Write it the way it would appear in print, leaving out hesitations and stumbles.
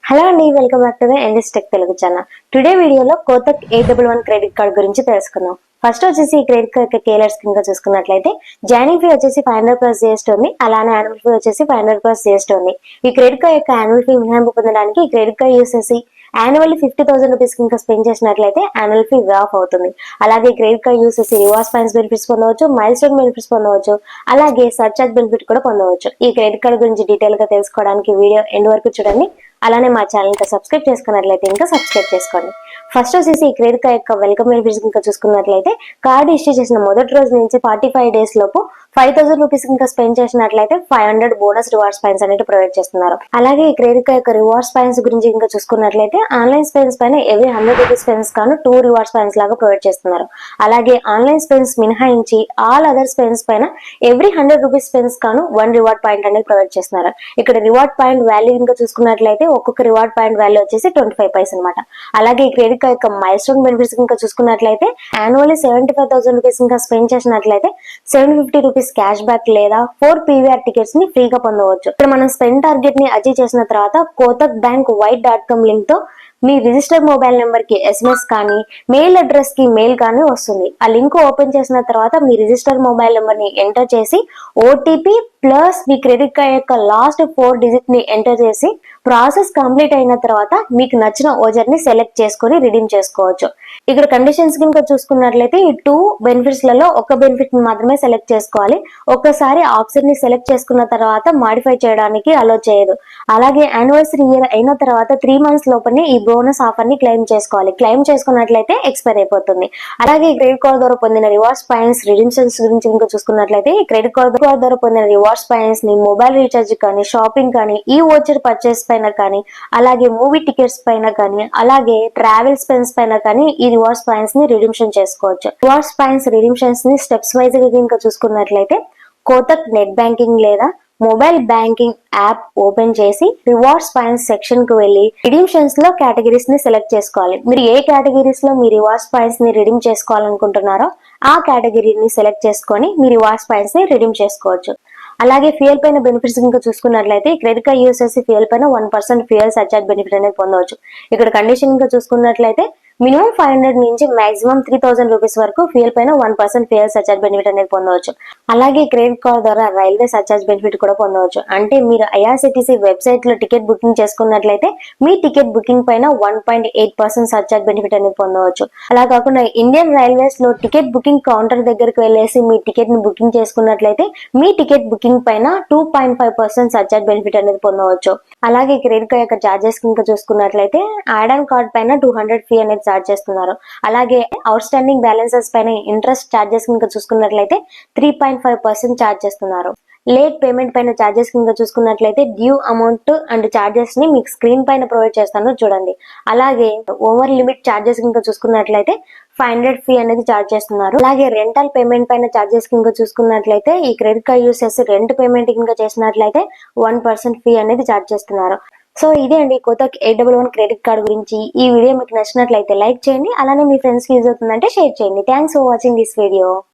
Hello అండి, welcome back to the NS tech Telugu channel. Today వీడియోలో Kotak 811 credit card గురించి తెలుసుకుందాం. ఫస్ట్ వచ్చేసి ఈ క్రెడిట్ కార్డ్ యొక్క కేలర్ స్కీమ్ గా చూసుకున్నట్లయితే జాయినింగ్ ఫీ వచ్చేసి 500+ GST ఉంది. అలానే యాన్యువల్ ఫీ వచ్చేసి 500+ GST ఉంది. ఈ క్రెడిట్ కార్డ్ యొక్క యాన్యువల్ ఫీ మినహాయింపు పొందడానికి ఈ క్రెడిట్ కార్డ్ యూస్ చేసి యాన్యువల్లీ 50,000 రూపీస్ ఇంకా స్పెండ్ చేసినట్లయితే యాన్యువల్ ఫీ ఆఫ్ అవుతుంది. అలాగే క్రెడిట్ కార్డ్ యూస్ చేసి రివార్డ్స్ పాయింట్స్ బెనిఫిట్స్ పొందవచ్చు, మైల్ స్టోన్ బెనిఫిట్స్ పొందవచ్చు, అలాగే సర్చార్జ్ బెనిఫిట్ కూడా పొందవచ్చు. ఈ క్రెడిట్ కార్డ్ గురించి డీటెయిల్ గా తెలుసుకోవడానికి వీడియో ఎండ్ వరకు చూడండి. అలానే మా ఛానల్ ఇంకా సబ్స్క్రైబ్ చేసుకున్నట్లయితే ఇంకా సబ్స్క్రైబ్ చేసుకోండి. ఫస్ట్ వచ్చేసి ఈ క్రెడిట్ కార్డ్ యొక్క వెల్కమ్ బెనిఫిట్స్ ఇంకా చూసుకున్నట్లయితే కార్డు ఇష్యూ చేసిన మొదటి రోజు నుంచి 45 days లోపు 5,000 రూపీస్ ఇంకా స్పెండ్ చేసినట్లయితే 500 బోనస్ రివార్డ్స్ పాయింట్స్ అనేది ప్రొవైడ్ చేస్తున్నారు. అలాగే ఈ క్రెడిట్ కార్డ్ యొక్క రివార్డ్స్ పాయింట్స్ గురించి ఇంకా చూసుకున్నట్లయితే ఆన్లైన్ స్పెండ్స్ పైన ఎవ్రీ 100 రూపీస్ స్పెండ్స్ కాను 2 రివార్డ్స్ పాయింట్స్ లాగా ప్రొవైడ్ చేస్తున్నారు. అలాగే ఆన్లైన్ స్పెండ్స్ మినహాయించి ఆల్ అదర్ స్పెండ్స్ పైన ఎవ్రీ 100 రూపీస్ స్పెండ్స్ కాను 1 రివార్డ్ పాయింట్ అనేది ప్రొవైడ్ చేస్తున్నారు. ఇక్కడ రివార్డ్ పాయింట్ వాల్యూ ఇంకా చూసుకున్నట్లయితే ఒక్కొక్క రివార్డ్ పాయింట్ వాల్యూ వచ్చేసి 25 పైస్ అనమాట. అలాగే ఈ క్రెడిట్ కార్డ్ యొక్క మైల్ స్టోన్ బెనిఫిట్స్ ఇంకా చూసుకున్నట్లయితే యాన్యువల్లీ 75,000 రూపీస్ ఇంకా స్పెండ్ చేసినట్లయితే 750 రూపీస్ క్యాష్ బ్యాక్ లేదా 4 PVR టికెట్స్ ని ఫ్రీగా పొందవచ్చు. ఇక్కడ మనం స్పెండ్ టార్గెట్ ని అచీవ్ చేసిన తర్వాత కోటక్ బ్యాంక్ white.com లింక్ తో మీ రిజిస్టర్ మొబైల్ నెంబర్ కి SMS కానీ మెయిల్ అడ్రస్ కి మెయిల్ కానీ వస్తుంది. ఆ లింక్ ఓపెన్ చేసిన తర్వాత మీ రిజిస్టర్ మొబైల్ నెంబర్ ని ఎంటర్ చేసి OTP ప్లస్ మీ క్రెడిట్ కార్డ్ యొక్క లాస్ట్ 4 డిజిట్ ని ఎంటర్ చేసి ప్రాసెస్ కంప్లీట్ అయిన తర్వాత మీకు నచ్చిన ఓజర్ ని సెలెక్ట్ చేసుకొని రిడీమ్ చేసుకోవచ్చు. ఇక్కడ కండిషన్స్ కనుక చూసుకున్నట్లయితే ఈ 2 బెనిఫిట్స్ లలో ఒక బెనిఫిట్ ని మాత్రమే సెలెక్ట్ చేసుకోవాలి. ఒక్కసారి ఆప్షన్ ని సెలెక్ట్ చేసుకున్న తర్వాత మాడిఫై చేయడానికి అలో చేయదు. అలాగే యానివర్సరీ ఇయర్ అయిన తర్వాత 3 months లోపలనే ఈ బోనస్ ఆఫర్ ని క్లెయిమ్ చేసుకోవాలి. క్లెయిమ్ చేసుకున్నట్లయితే ఎక్స్పైర్ అయిపోతుంది. అలాగే క్రెడిట్ కార్డ్ ద్వారా పొందిన రివార్డ్స్ పాయింట్స్ రిడీమ్షన్స్ గురించి ఇంకా చూసుకున్నట్లయితే ఈ క్రెడిట్ కార్డ్ ద్వారా పొందిన రివార్డ్స్ పాయింట్స్ ని మొబైల్ రీఛార్జ్ కానీ, షాపింగ్ కానీ, ఈ వోచర్ పర్చేస్ పైన కానీ, అలాగే మూవీ టికెట్స్ పైన కానీ, అలాగే ట్రావెల్ స్పెండ్స్ పైన కానీ ఈ రివార్డ్స్ పాయింట్స్ ని రిడీమ్షన్ చేసుకోవచ్చు. రివార్డ్స్ పాయింట్స్ రిడీమ్షన్స్ ని స్టెప్స్ వైజ్ గా ఇంకా చూసుకున్నట్లయితే కోటక్ నెట్ బ్యాంకింగ్ లేదా మొబైల్ బ్యాంకింగ్ యాప్ ఓపెన్ చేసి రివార్డ్స్ పాయింట్స్ సెక్షన్ కు వెళ్లి రిడీమ్షన్స్ లో కేటగిరీస్ ని సెలెక్ట్ చేసుకోవాలి. మీరు ఏ కేటగిరీస్ లో మీ రివార్డ్స్ పాయింట్స్ ని రిడీమ్ చేసుకోవాలనుకుంటున్నారో ఆ కేటగిరీని సెలెక్ట్ చేసుకొని మీ రివార్డ్స్ పాయింట్స్ ని రిడీమ్ చేసుకోవచ్చు. అలాగే ఫ్యూయల్ పైన బెనిఫిట్స్ ఇంకా చూసుకున్నట్లయితే క్రెడిట్ కార్డ్ యూస్ చేసి ఫ్యూయల్ పైన 1% ఫ్యూయల్ సర్చార్జ్ బెనిఫిట్ అనేది పొందవచ్చు. ఇక్కడ కండిషన్ ఇంకా చూసుకున్నట్లయితే మినిమం 500 నుంచి మాక్సిమం 3,000 రూపీస్ వరకు ఫ్యూయల్ పైన 1% ఫ్యూయల్ సర్చార్జ్ బెనిఫిట్ అనేది పొందవచ్చు. అలాగే క్రెడిట్ కార్డ్ ద్వారా రైల్వే సర్చార్జ్ బెనిఫిట్ కూడా పొందవచ్చు. అంటే మీరు IRCTC వెబ్సైట్ లో టికెట్ బుకింగ్ చేసుకున్నట్లయితే మీ టికెట్ బుకింగ్ పైన 1.8% సర్చార్జ్ బెనిఫిట్ అనేది పొందవచ్చు. అలా కాకుండా ఇండియన్ రైల్వేస్ లో టికెట్ బుకింగ్ కౌంటర్ దగ్గరకు వెళ్ళేసి మీ టికెట్ ని బుకింగ్ చేసుకున్నట్లయితే మీ టికెట్ బుకింగ్ పైన 2.5% సర్చార్జ్ బెనిఫిట్ అనేది పొందవచ్చు. అలాగే క్రెడిట్ కార్డ్ యొక్క చార్జెస్ ఇంకా చూసుకున్నట్లయితే యాడ్ ఆన్ కార్డ్ పైన 200 ఫీ అనేది చార్జ్ చేస్తున్నారు. అలాగే అవుట్ స్టాండింగ్ బ్యాలెన్సెస్ పైన ఇంట్రెస్ట్ చార్జెస్ ఇంకా చూసుకున్నట్లయితే 3.5% చార్జ్ చేస్తున్నారు. లేట్ పేమెంట్ పైన చార్జెస్ కింద చూసుకున్నట్లయితే డ్యూ అమౌంట్ అండ్ చార్జెస్ ని మీకు స్క్రీన్ పైన ప్రొవైడ్ చేస్తాను చూడండి. అలాగే ఓవర్ లిమిట్ చార్జెస్ కింద చూసుకున్నట్లయితే 500 ఫీ అనేది చార్జ్ చేస్తున్నారు. అలాగే రెంటల్ పేమెంట్ పైన చార్జెస్ కింద చూసుకున్నట్లయితే ఈ క్రెడిట్ కార్డ్ యూస్ చేసి రెంట్ పేమెంట్ కింద చేసినట్లయితే 1% ఫీ అనేది చార్జ్ చేస్తున్నారు. సో ఇదే అండి కోటక్ 811 క్రెడిట్ కార్డ్ గురించి. ఈ వీడియో మీకు నచ్చినట్లయితే లైక్ చేయండి. అలానే మీ ఫ్రెండ్స్ కి యూజ్ అవుతుందంటే షేర్ చేయండి. Thanks for watching this video.